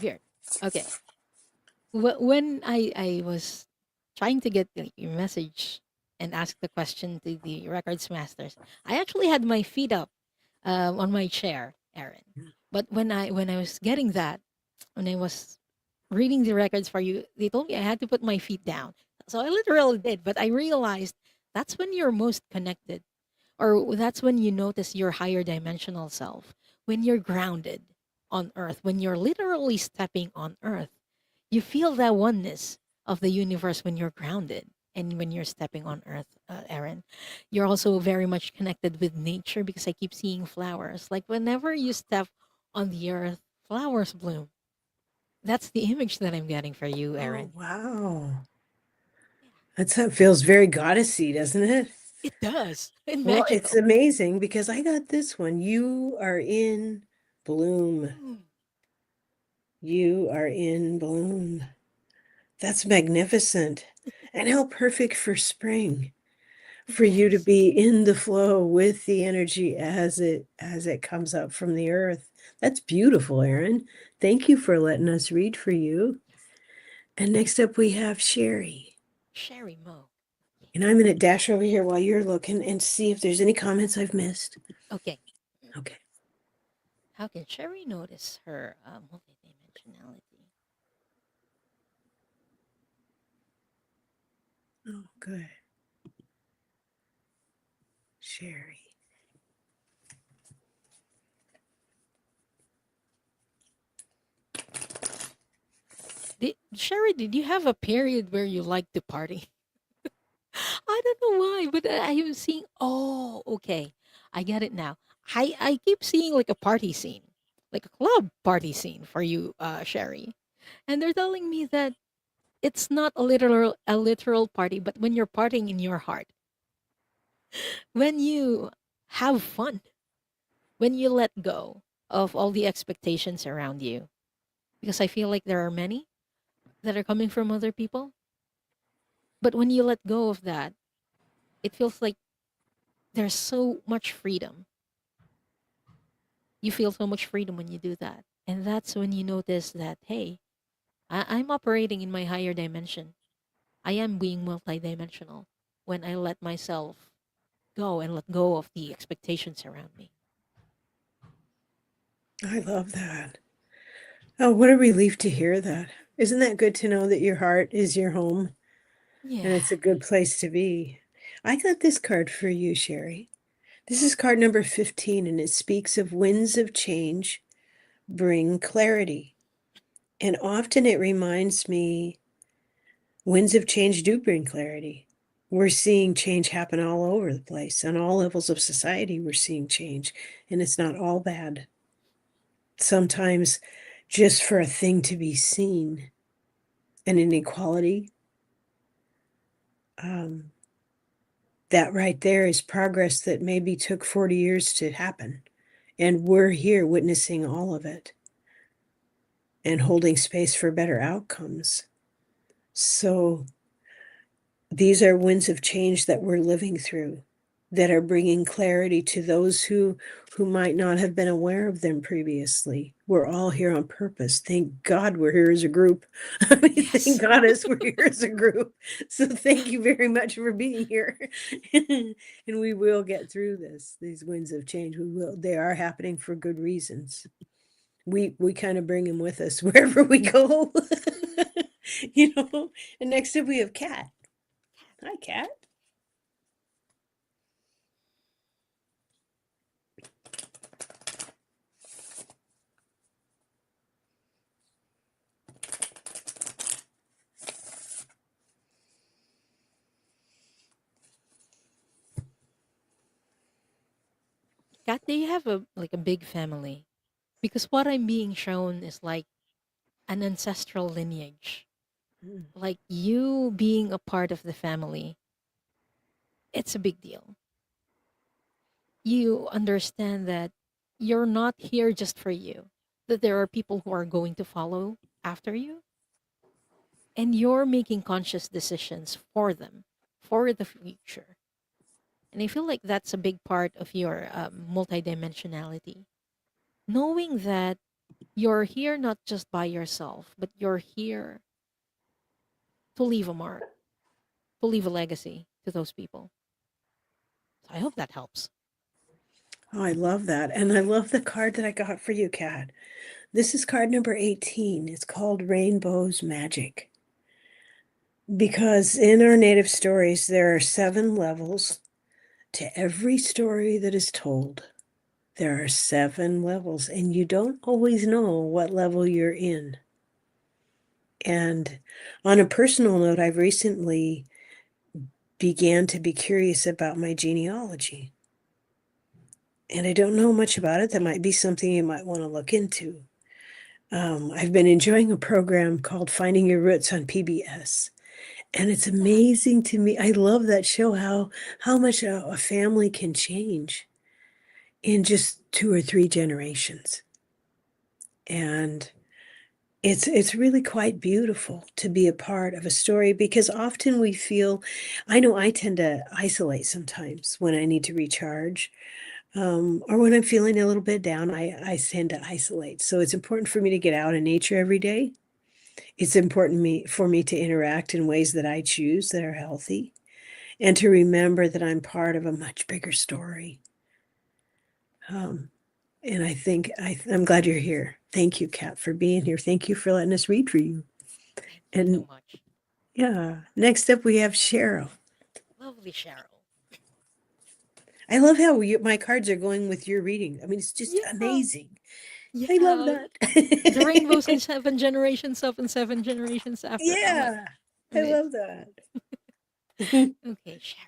Weird. Okay. When I was trying to get your message and ask the question to the records masters, I actually had my feet up on my chair, Aaron. But when I was getting that, when I was reading the records for you, they told me I had to put my feet down. So I literally did. But I realized that's when you're most connected, or that's when you notice your higher dimensional self, when you're grounded on Earth, when you're literally stepping on Earth. You feel that oneness of the universe when you're grounded and when you're stepping on Earth, Aaron. You're also very much connected with nature because I keep seeing flowers. Like whenever you step on the Earth, flowers bloom. That's the image that I'm getting for you,
Oh,
Aaron.
wow. That feels very goddessy, doesn't it?
It does. And
Well, it's
magical.
amazing because I got this one. You are in bloom.
Mm,
You are in bloom. That's magnificent. And how perfect for spring,
it
for you to
is.
be in the flow with the energy as it comes up from the earth. That's beautiful, Erin. Thank you for letting us read for you. And next up we have Sherry.
Sherry Mo.
And I'm going to dash over here while you're looking and see if there's any comments I've missed.
Okay.
Okay.
How can Sherry notice her multidimensionality?
Oh, good. Sherry.
Sherry, did you have a period where you liked to party? I don't know why, but I am seeing. Oh, okay, I get it now. I keep seeing like a party scene, like a club party scene for you, Sherry, and they're telling me that it's not a literal party, but when you're partying in your heart, when you have fun, when you let go of all the expectations around you, because I feel like there are many that are coming from other people, but when you let go of that, it feels like there's so much freedom. You feel so much freedom when you do that. And that's when you notice that, hey, I'm operating in my higher dimension. I am being multidimensional when I let myself go and let go of the expectations around me.
I love that. Oh, what a relief to hear that. Isn't that good to know that your heart is your home
Yeah.
and it's a good place to be? I got this card for you, Sherry. This is card number 15, and it speaks of winds of change bring clarity. And often it reminds me winds of change do bring clarity. We're seeing change happen all over the place. On all levels of society, we're seeing change, and it's not all bad. Sometimes just for a thing to be seen, an inequality, um, that right there is progress that maybe took 40 years to happen. And we're here witnessing all of it and holding space for better outcomes. So these are winds of change that we're living through that are bringing clarity to those who might not have been aware of them previously. We're all here on purpose. Thank God we're here as a group. I mean, thank
Yes.
goddess we're here as a group. So thank you very much for being here. And we will get through this. These winds of change, we will. They are happening for good reasons. We kind of bring them with us wherever we go. You know. And next up we have Kat. Hi, Kat.
Kat, do you have a big family? Because what I'm being shown is like an ancestral lineage.
Mm.
Like you being a part of the family, it's a big deal. You understand that you're not here just for you, that there are people who are going to follow after you, and you're making conscious decisions for them, for the future. And I feel like that's a big part of your multidimensionality. Knowing that you're here not just by yourself, but you're here to leave a mark, to leave a legacy to those people. So I hope that helps.
Oh, I love that. And I love the card that I got for you, Kat. This is card number 18. It's called Rainbow's Magic. Because in our native stories, there are 7 levels to every story that is told. There are 7 levels, and you don't always know what level you're in. And on a personal note, I've recently began to be curious about my genealogy. And I don't know much about it. That might be something you might want to look into. I've been enjoying a program called Finding Your Roots on PBS. And it's amazing to me. I love that show, how much a family can change in just 2 or 3 generations. And it's really quite beautiful to be a part of a story because often we feel, I know I tend to isolate sometimes when I need to recharge. Or when I'm feeling a little bit down, I tend to isolate. So it's important for me to get out in nature every day. It's important for me to interact in ways that I choose that are healthy and to remember that I'm part of a much bigger story. Um, and I think I'm glad you're here. Thank you, Kat, for being here. Thank you for letting us read for you.
Thank you so
And
much.
yeah, next up we have Cheryl.
Lovely Cheryl.
I love how my cards are going with your reading. I mean, it's just
Yeah.
amazing. I love
Yeah. The rainbows
that.
in 7 generations up and 7 generations after. Oh my.
Yeah, I
Amazing.
love that.
Okay, Cheryl.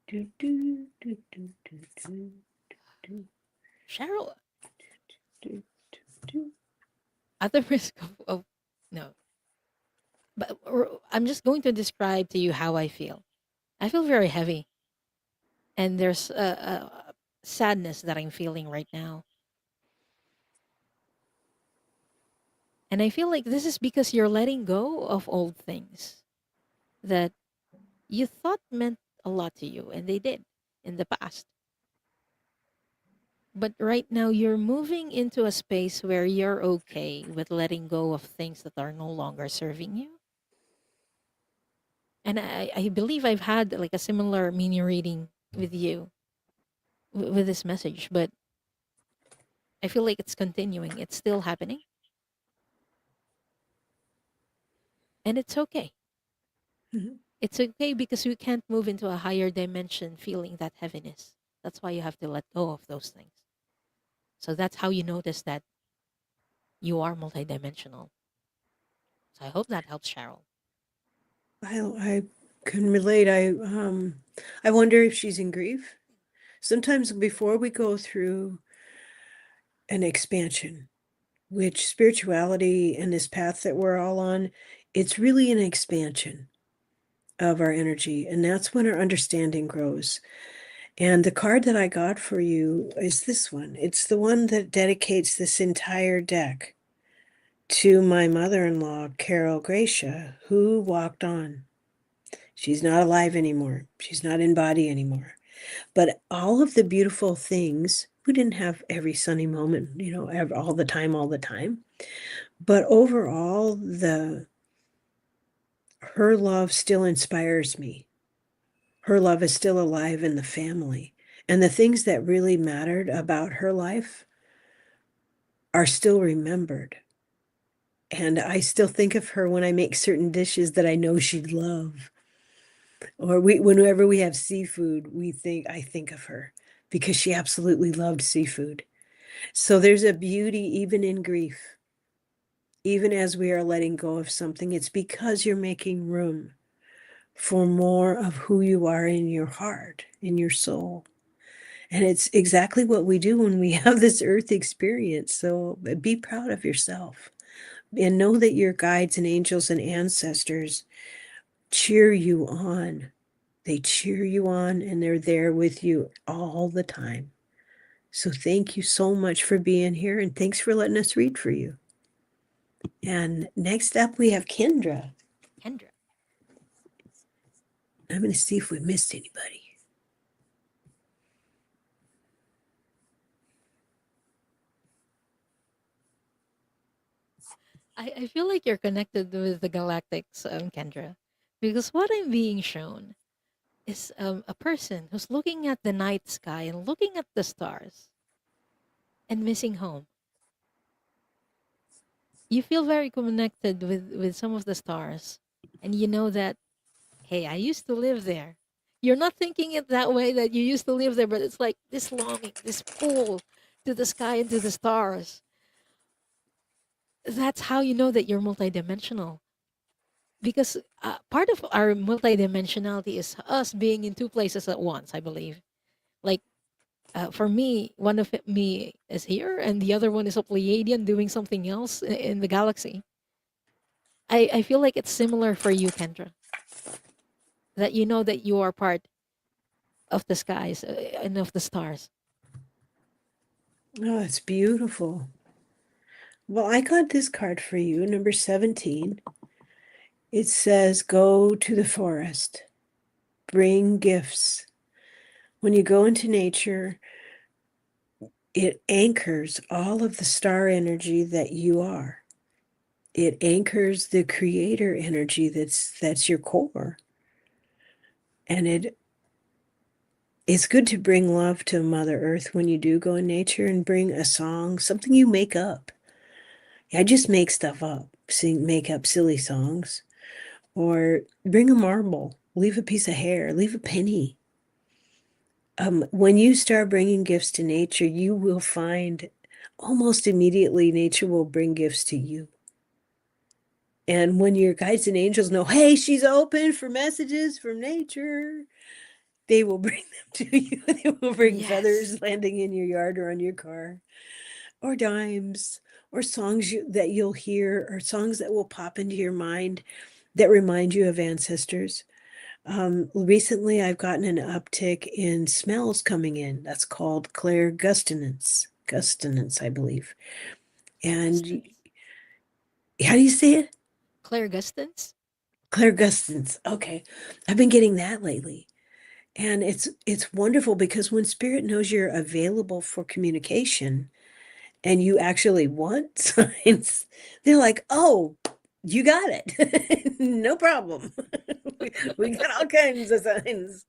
Do, do, do, do, do, do, do,
Cheryl,
do, do.
at the risk of no, but I'm just going to describe to you how I feel. I feel very heavy, and there's a sadness that I'm feeling right now. And I feel like this is because you're letting go of old things that you thought meant a lot to you, and they did in the past. But right now, you're moving into a space where you're okay with letting go of things that are no longer serving you. And I believe I've had like a similar mini reading with you with this message, but I feel like it's continuing. It's still happening. And it's okay.
Mhm.
It's okay because you can't move into a higher dimension feeling that heaviness. That's why you have to let go of those things. So that's how you notice that you are multidimensional. So I hope that helps, Cheryl.
I can relate. I wonder if she's in grief. Sometimes before we go through an expansion, which spirituality and this path that we're all on, it's really an expansion of our energy. And that's when our understanding grows. And the card that I got for you is this one. It's the one that dedicates this entire deck to my mother-in-law, Carol Gracia, who walked on. She's not alive anymore. She's not in body anymore. But all of the beautiful things, we didn't have every sunny moment, all the time. But overall, her love still inspires me. Her love is still alive in the family. And the things that really mattered about her life are still remembered. And I still think of her when I make certain dishes that I know she'd love. Or whenever we have seafood, I think of her because she absolutely loved seafood. So there's a beauty even in grief. Even as we are letting go of something, it's because you're making room for more of who you are in your heart, in your soul. And it's exactly what we do when we have this earth experience. So be proud of yourself and know that your guides and angels and ancestors cheer you on. They cheer you on and they're there with you all the time. So thank you so much for being here and thanks for letting us read for you. And next up we have Kendra.
Kendra.
I'm going to see if we missed anybody.
I feel like you're connected with the galactics, Kendra, because what I'm being shown is a person who's looking at the night sky and looking at the stars and missing home. You feel very connected with some of the stars, and you know that, hey, I used to live there. You're not thinking it that way that you used to live there, but it's like this longing, this pull to the sky and to the stars. That's how you know that you're multidimensional. Because part of our multidimensionality is us being in two places at once, I believe. Like for me, one of me is here and the other one is a Pleiadian doing something else in the galaxy. I feel like it's similar for you, Kendra, that you know that you are part of the skies and of the stars.
Oh, it's beautiful. Well, I got this card for you, number 17. It says, go to the forest, bring gifts. When you go into nature, it anchors all of the star energy that you are. It anchors the creator energy that's your core. And it's good to bring love to Mother Earth when you do go in nature and bring a song, something you make up. I just make stuff up, make up silly songs, or bring a marble, leave a piece of hair, leave a penny. When you start bringing gifts to nature, you will find almost immediately nature will bring gifts to you. And when your guides and angels know, hey, she's open for messages from nature, they will bring them to you. They will bring
Yes.
feathers landing in your yard or on your car, or dimes, or songs that you'll hear, or songs that will pop into your mind that remind you of ancestors. Recently, I've gotten an uptick in smells coming in. That's called gustinance, I believe. And
Gustance.
how do you say it?
Claire Gustance?
Clairgustance. Okay. I've been getting that lately. And it's wonderful because when spirit knows you're available for communication and you actually want signs, they're like, oh, you got it. No problem. We got all kinds of signs.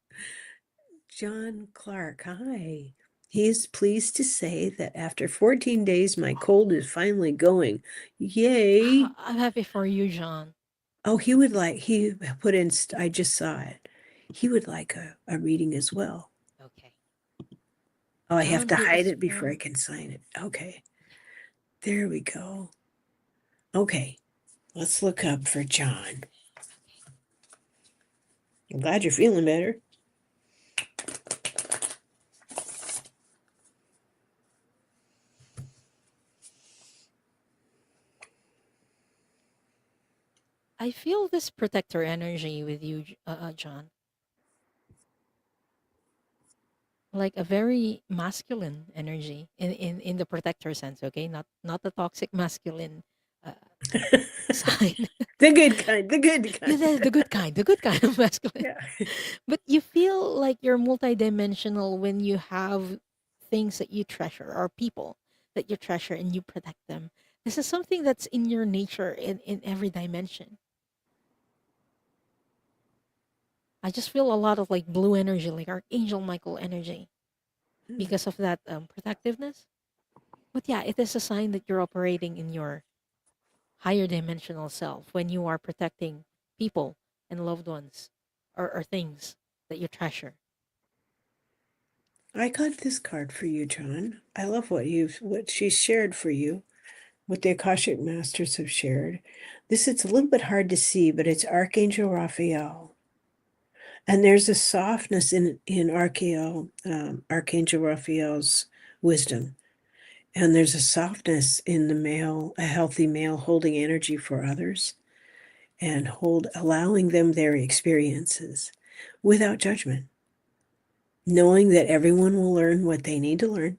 John Clark, hi. He's pleased to say that after 14 days, my cold is finally going. Yay.
I'm happy for you, John.
Oh, he put in, I just saw it. He would like a reading as well.
Okay.
Oh, I have
John,
to
who
hide
is
it before I
from.
can sign it. Okay, there we go. Okay, let's look up for John. I'm glad you're feeling better.
I feel this protector energy with you, John. Like a very masculine energy in the protector sense, okay? Not the toxic masculine uh, sign.
The good kind, the good
Yeah,
kind.
the good kind of masculine.
Yeah.
But you feel like you're multidimensional when you have things that you treasure or people that you treasure and you protect them. This is something that's in your nature in every dimension. I just feel a lot of like blue energy, like Archangel Michael energy because of that protectiveness. But yeah, it is a sign that you're operating in your higher dimensional self when you are protecting people and loved ones or things that you treasure.
I got this card for you, John. I love what she's shared for you, what the Akashic Masters have shared. It's a little bit hard to see, but it's Archangel Raphael. And there's a softness in Archangel Raphael's wisdom. And there's a softness in the male, a healthy male holding energy for others and allowing them their experiences without judgment, knowing that everyone will learn what they need to learn.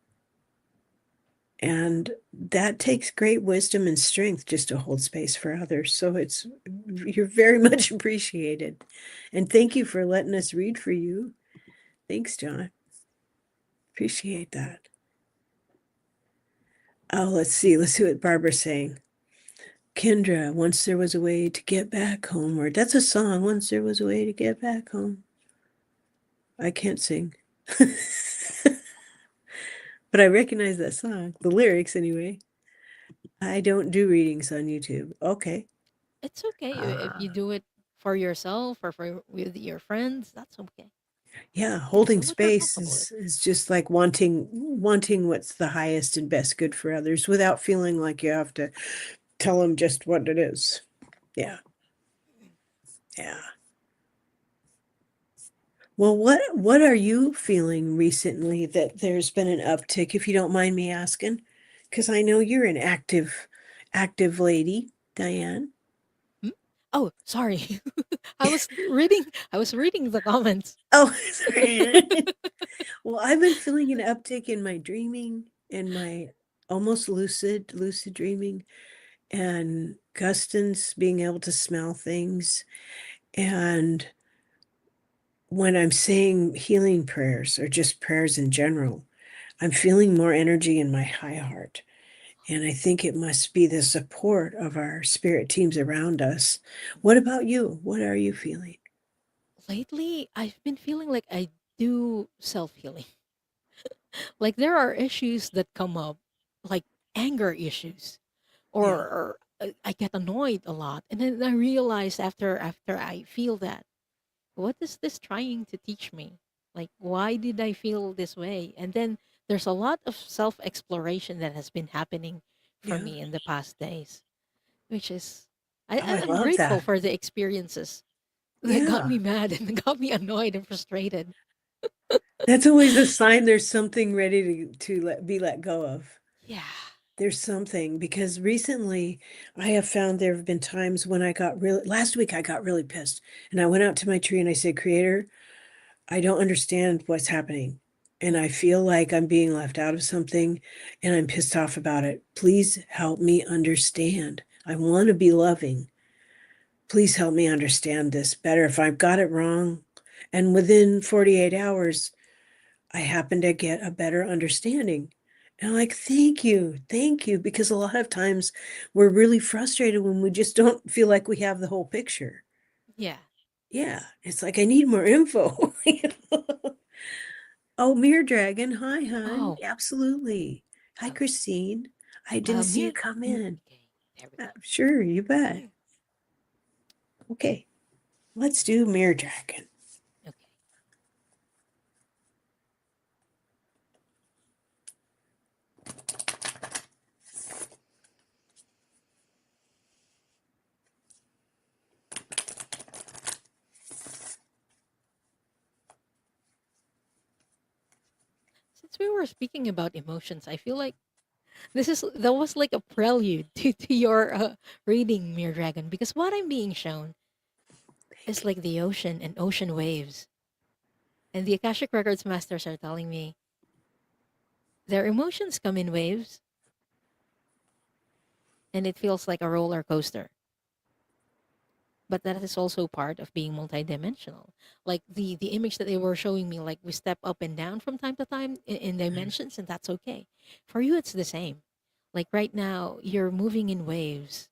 And that takes great wisdom and strength just to hold space for others. So you're very much appreciated. And thank you for letting us read for you. Thanks, John. Appreciate that. Oh, let's see. Let's see what Barbara's saying. Kendra, once there was a way to get back homeward. That's a song. Once there was a way to get back home. I can't sing. But I recognize that song, the lyrics anyway. I don't do readings on YouTube. Okay.
It's okay if you
Ah,
do it for yourself or for with your friends. That's okay.
yeah,
Yeah,
holding
do what you're
space
comfortable with.
is just like wanting what's the highest and best good for others without feeling like you have to tell them just what it is. Yeah. Yeah. Well, what are you feeling recently that there's been an uptick, if you don't mind me asking? Because I know you're an active lady, Diane.
Hmm? Oh, sorry. I was reading the comments.
Oh, sorry. Well, I've been feeling an uptick in my dreaming and my almost lucid dreaming, and Guston's being able to smell things. And when I'm saying healing prayers or just prayers in general, I'm feeling more energy in my high heart. And I think it must be the support of our spirit teams around us. What about you? What are you feeling?
Lately, I've been feeling like I do self healing. Like there are issues that come up, like anger issues,
Yeah,
or I get annoyed a lot, and then I realize after I feel that, what is this trying to teach me? Like, why did I feel this way? And then there's a lot of self exploration that has been happening for
yeah.
me in the past days, which is
Oh, I
I'm
love
grateful
that.
for the experiences that got
Yeah.
me mad and got me annoyed and frustrated.
That's always a sign there's something ready be let go of.
Yeah.
There's something because recently I have found there have been times when last week I got really pissed and I went out to my tree and I said, Creator, I don't understand what's happening. And I feel like I'm being left out of something and I'm pissed off about it. Please help me understand. I want to be loving. Please help me understand this better. If I've got it wrong, And within 48 hours, I happened to get a better understanding. And I'm like, thank you, because a lot of times we're really frustrated when we just don't feel like we have the whole picture.
Yeah.
Yeah, it's like I need more info. Oh, Mirror Dragon, hi, hon.
Oh,
Absolutely. Hi,
okay.
Christine. I didn't see you
Mute.
come in.
Okay, there we go.
Sure, you bet.
Mm,
Okay, let's do Mirror Dragon.
okay. Since we were speaking about emotions, I feel like that was like a prelude to your reading, Mere Dragon, because what I'm being shown is like the ocean and ocean waves. And the Akashic Records masters are telling me their emotions come in waves and it feels like a roller coaster. But that is also part of being multidimensional. Like the image that they were showing me, like we step up and down from time to time in dimensions, and that's okay. For you, it's the same. Like right now, you're moving in waves,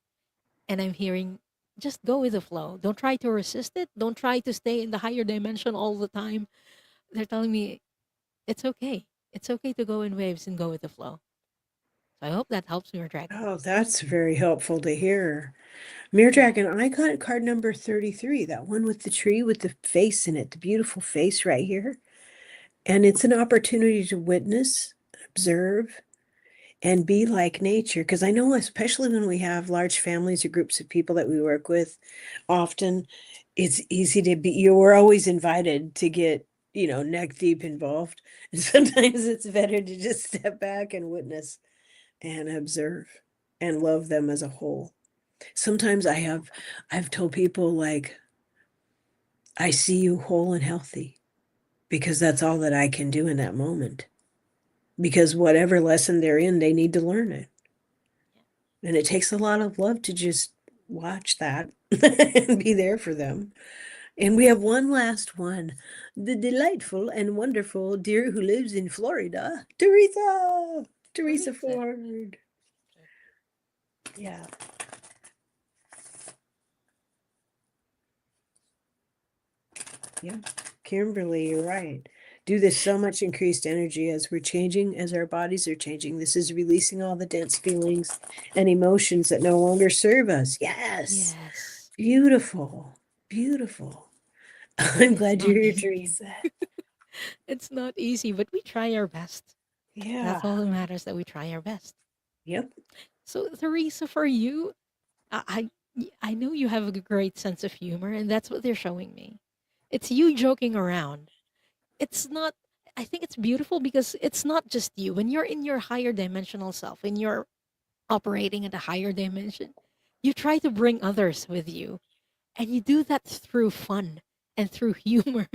and I'm hearing just go with the flow. Don't try to resist it. Don't try to stay in the higher dimension all the time. They're telling me it's okay. It's okay to go in waves and go with the flow. So I hope that helps your dragon.
Oh, that's very helpful to hear. Mirror
Yeah.
Dragon, I got card number 33, that one with the tree with the face in it, the beautiful face right here. And it's an opportunity to witness, observe, and be like nature. Because I know, especially when we have large families or groups of people that we work with, often it's easy to be, you're always invited to get, neck deep involved. And sometimes it's better to just step back and witness and observe and love them as a whole. Sometimes I've told people, like, I see you whole and healthy, because that's all that I can do in that moment. Because whatever lesson they're in, they need to learn it. And it takes a lot of love to just watch that and be there for them. And we have one last one. The delightful and wonderful dear who lives in Florida, Teresa. Teresa
Teresa.
Ford. Yeah. Yeah. Kimberly, you're right. Do this so much increased energy as we're changing, as our bodies are changing. This is releasing all the dense feelings and emotions that no longer serve us. Yes.
Yes.
Beautiful. Beautiful. I'm
It's
glad
not
you're here,
easy.
Teresa.
It's not easy, but we try our best. That's
Yeah.
all that matters, that we try our best.
Yep.
So, Teresa, for you, I know you have a great sense of humor, and that's what they're showing me. It's you joking around. It's not. I think it's beautiful because it's not just you. When you're in your higher dimensional self, when you're operating at a higher dimension, you try to bring others with you. And you do that through fun and through humor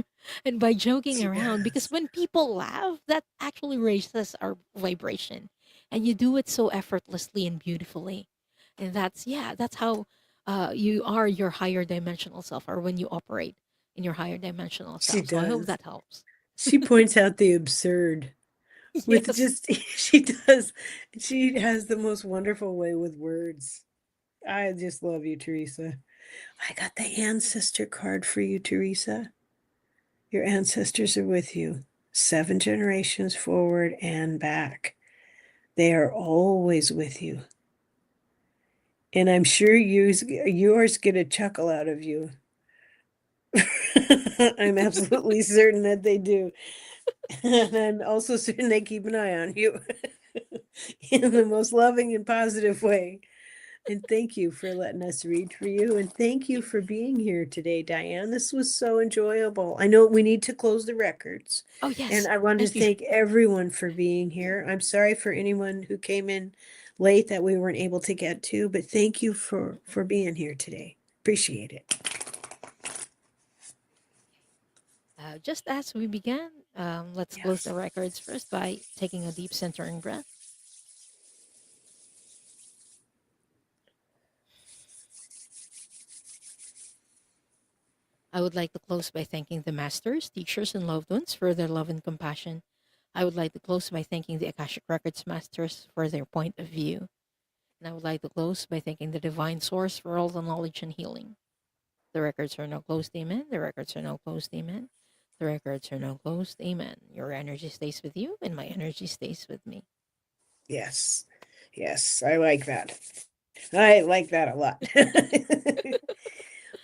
and by joking
She
around. Because
does.
when people laugh, that actually raises our vibration. And you do it so effortlessly and beautifully. And that's how you are your higher dimensional self, or when you operate in your higher dimensional
She
self. So I hope
does.
that helps.
She points out the absurd with
Yes.
just, she does. She has the most wonderful way with words. I just love you, Teresa. I got the ancestor card for you, Teresa. Your ancestors are with you, 7 generations forward and back. They are always with you. And I'm sure yours get a chuckle out of you. I'm absolutely certain that they do. And I'm also certain they keep an eye on you in the most loving and positive way. And thank you for letting us read for you. And thank you for being here today, Diane. This was so enjoyable. I know we need to close the records.
Oh,
And
yes.
I want to
Thank you.
thank everyone for being here. I'm sorry for anyone who came in late that we weren't able to get to, but thank you for being here today. Appreciate it.
Just as we began, let's close
Yes.
the records first by taking a deep centering breath. I would like to close by thanking the masters, teachers, and loved ones for their love and compassion. I would like to close by thanking the Akashic Records masters for their point of view. And I would like to close by thanking the divine source for all the knowledge and healing. The records are now closed, amen. The records are now closed, amen. The records are now closed, amen. Your energy stays with you, and my energy stays with me.
Yes. Yes, I like that. I like that a lot.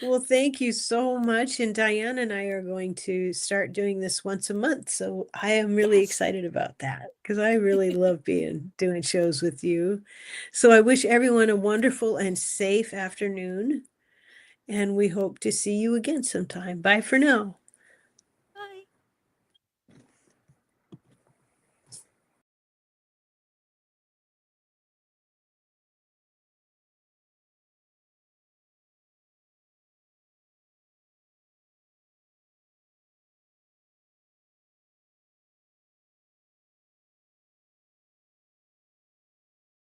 Well, thank you so much. And Diane and I are going to start doing this once a month. So I am really
Yes.
excited about that because I really love doing shows with you. So I wish everyone a wonderful and safe afternoon. And we hope to see you again sometime. Bye for now.